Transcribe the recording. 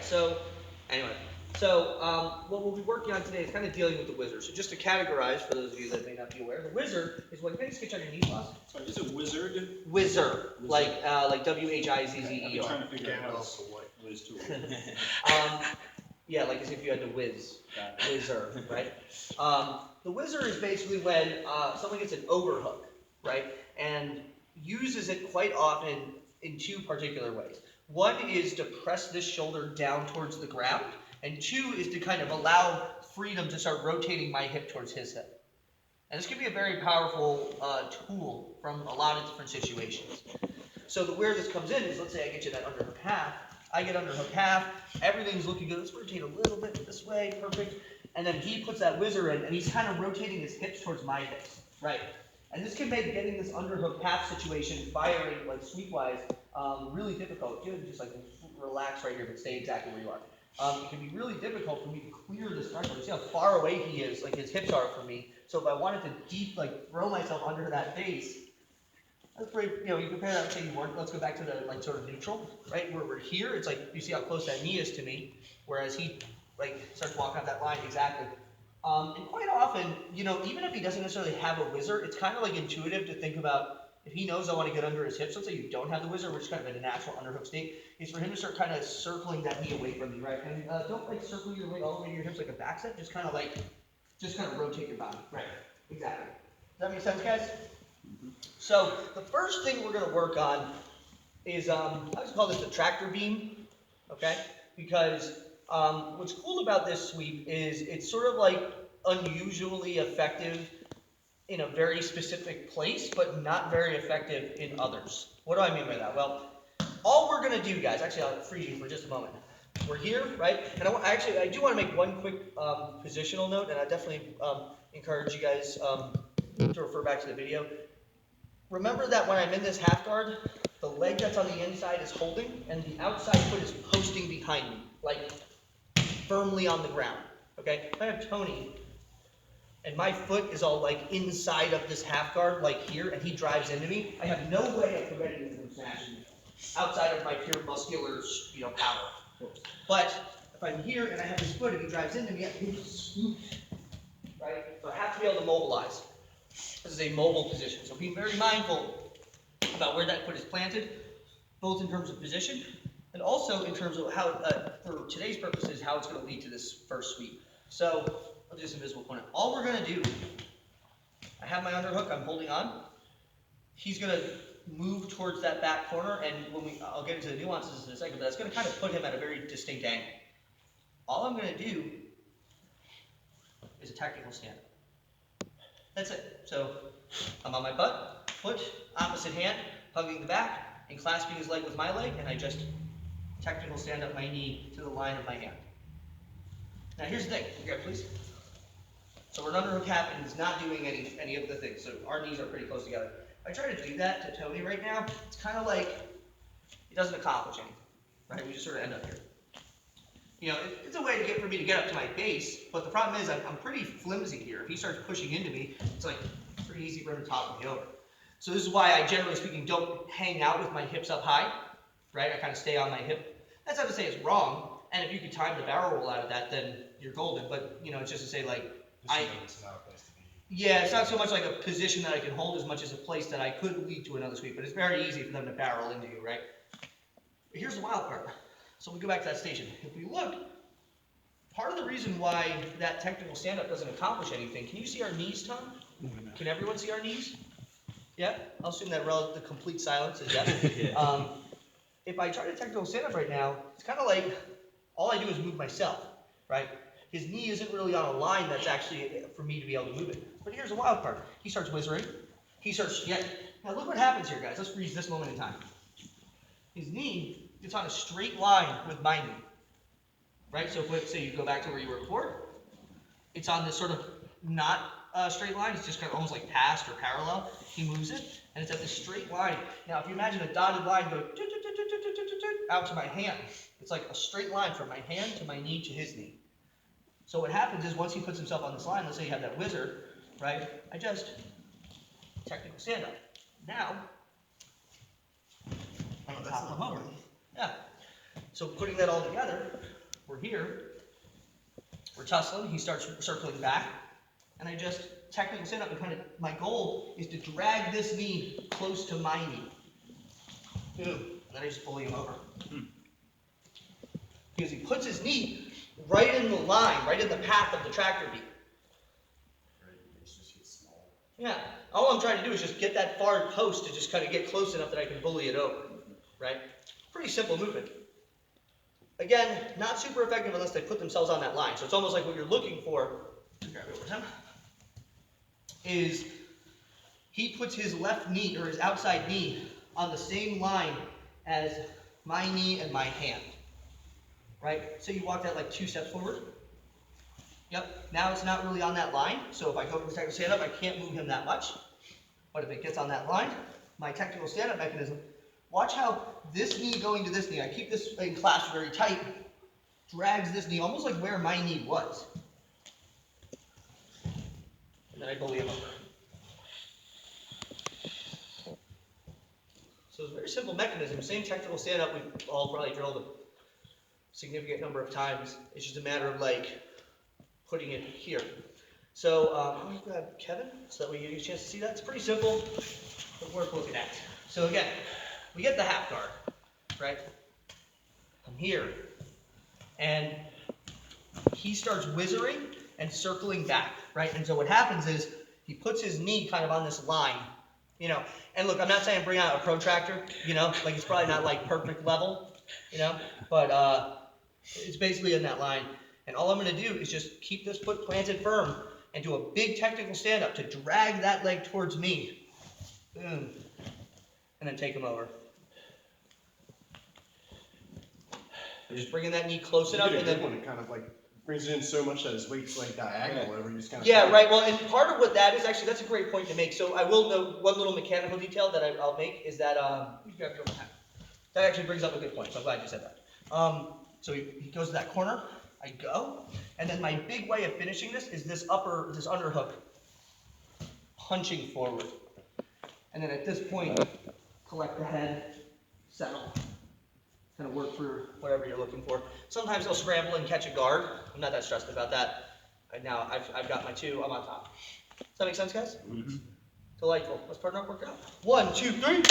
right, anyway, what we'll be working on today is kind of dealing with the Whizzer. So just to categorize, for those of you that may not be aware, the Whizzer is what, can you sketch on your knees, boss? Sorry, is it Wizard? Whizzer, like Whizzer. I've been trying to figure out how to whiz to it. Yeah, like as if you had to whiz. Whizzer, right? The Whizzer is basically when someone gets an overhook, right, and uses it quite often in two particular ways. One is to press this shoulder down towards the ground, and two is to kind of allow freedom to start rotating my hip towards his hip. And this can be a very powerful tool from a lot of different situations. So where this comes in is, let's say I get you that underhook half, I get underhook half, everything's looking good, let's rotate a little bit this way, perfect, and then he puts that Whizzer in, and he's kind of rotating his hips towards my hips, right? And this can make getting this underhook half situation, firing like sweep-wise, really difficult. You can just like relax right here, but stay exactly where you are. It can be really difficult for me to clear this threshold. You see how far away he is, like his hips are from me. So if I wanted to throw myself under that base, that's pretty, you compare that, say you weren't, let's go back to the like sort of neutral, right? Where we're here, it's like, you see how close that knee is to me, whereas he like starts walking up that line, exactly. And quite often, even if he doesn't necessarily have a Whizzer, it's kind of like intuitive to think about, if he knows I want to get under his hips, let's say you don't have the Whizzer, we're just kind of in a natural underhook state, is for him to start kind of circling that knee away from you, right? And don't like circle your weight all the way to your hips like a back set, just kind of rotate your body. Right, exactly. Does that make sense, guys? So the first thing we're going to work on is, I just call this the tractor beam, okay? Because what's cool about this sweep is it's sort of like unusually effective in a very specific place, but not very effective in others. What do I mean by that? Well, all we're going to do, guys, actually I'll freeze you for just a moment. We're here, right? And I do want to make one quick positional note, and I definitely encourage you guys to refer back to the video. Remember that when I'm in this half guard, the leg that's on the inside is holding, and the outside foot is posting behind me, like firmly on the ground, okay? If I have Tony, and my foot is all like inside of this half guard, like here, and he drives into me, I have no way of preventing him from smashing me, outside of my pure muscular, power. But if I'm here and I have his foot and he drives into me, I can just swoop, right? So I have to be able to mobilize. This is a mobile position, so be very mindful about where that foot is planted, both in terms of position and also in terms of how, for today's purposes, how it's going to lead to this first sweep. So I'll do this invisible component. All we're going to do, I have my underhook, I'm holding on. He's going to move towards that back corner, and I'll get into the nuances in a second, but that's going to kind of put him at a very distinct angle. All I'm going to do is a technical stand-up. That's it. So I'm on my butt, foot, opposite hand, hugging the back, and clasping his leg with my leg, and I just technical stand up my knee to the line of my hand. Now here's the thing, okay, please. So we're an underhook half, and he's not doing any of the things, so our knees are pretty close together. If I try to do that to Tony right now, it's kind of like it doesn't accomplish anything, right? We just sort of end up here. It's a way for me to get up to my base, but the problem is I'm pretty flimsy here. If he starts pushing into me, it's like pretty easy for him to topple me over. So this is why I, generally speaking, don't hang out with my hips up high, right? I kind of stay on my hip. That's not to say it's wrong, and if you can time the barrel roll out of that, then you're golden. But, it's just to say, like, it's not a place to be. Yeah, it's not so much like a position that I can hold as much as a place that I could lead to another sweep, but it's very easy for them to barrel into you, right? But here's the wild part. So we go back to that station. If we look, part of the reason why that technical stand-up doesn't accomplish anything, can you see our knees, Tom? Can everyone see our knees? Yeah? I'll assume that the complete silence is yes. If I try to technical stand-up right now, it's kind of like all I do is move myself, right? His knee isn't really on a line that's actually for me to be able to move it. But here's the wild part. He starts whizzering. Now look what happens here, guys. Let's freeze this moment in time. His knee gets on a straight line with my knee, right? So if, say you go back to where you were before, it's on this sort of not straight line. It's just kind of almost like past or parallel. He moves it, and it's at this straight line. Now, if you imagine a dotted line going out to my hand, it's like a straight line from my hand to my knee to his knee. So what happens is once he puts himself on this line, let's say you have that Whizzer, right? I just technical stand up. Now, I can top him over. Yeah. So putting that all together, we're here, we're tussling, he starts circling back, and I just technically stand up and kind of, my goal is to drag this knee close to my knee. Boom. And then I just bully him over. Because he puts his knee right in the line, right in the path of the tractor beam. Yeah. All I'm trying to do is just get that far post to just kind of get close enough that I can bully it over. Right? Pretty simple movement. Again, not super effective unless they put themselves on that line. So it's almost like what you're looking for, grab it over time, is he puts his left knee or his outside knee on the same line as my knee and my hand. Right? So you walk that like 2 steps forward. Yep. Now it's not really on that line. So if I go for technical stand-up, I can't move him that much. But if it gets on that line, my technical stand-up mechanism, watch how this knee going to this knee, I keep this thing clasped very tight, drags this knee almost like where my knee was. And then I bully him over. So it's a very simple mechanism. Same technical stand-up we've all probably drilled a significant number of times. It's just a matter of like putting it here. So I'm going to grab Kevin so that we get a chance to see that. It's pretty simple, but worth looking at. So again, we get the half guard, right? I'm here, and he starts whizzering and circling back, right? And so what happens is he puts his knee kind of on this line, you know. And look, I'm not saying bring out a protractor, you know, like it's probably not like perfect level, you know, but it's basically in that line. And all I'm going to do is just keep this foot planted firm and do a big technical stand-up to drag that leg towards me. Boom. And then take him over. Just bringing that knee close enough, and then when it kind of like brings it in so much that his weight's like diagonal over. You just kind of yeah, right. Well, and part of what that is actually, that's a great point to make. So I will note one little mechanical detail that I'll make is that that actually brings up a good point. So I'm glad you said that. So he goes to that corner. I go, and then my big way of finishing this is this underhook, punching forward, and then at this point, collect the head, settle. Kind of work for whatever you're looking for. Sometimes they'll scramble and catch a guard. I'm not that stressed about that. Right now, I've got my 2. I'm on top. Does that make sense, guys? Mm-hmm. Delightful. Let's partner up, work out. 1, 2, 3.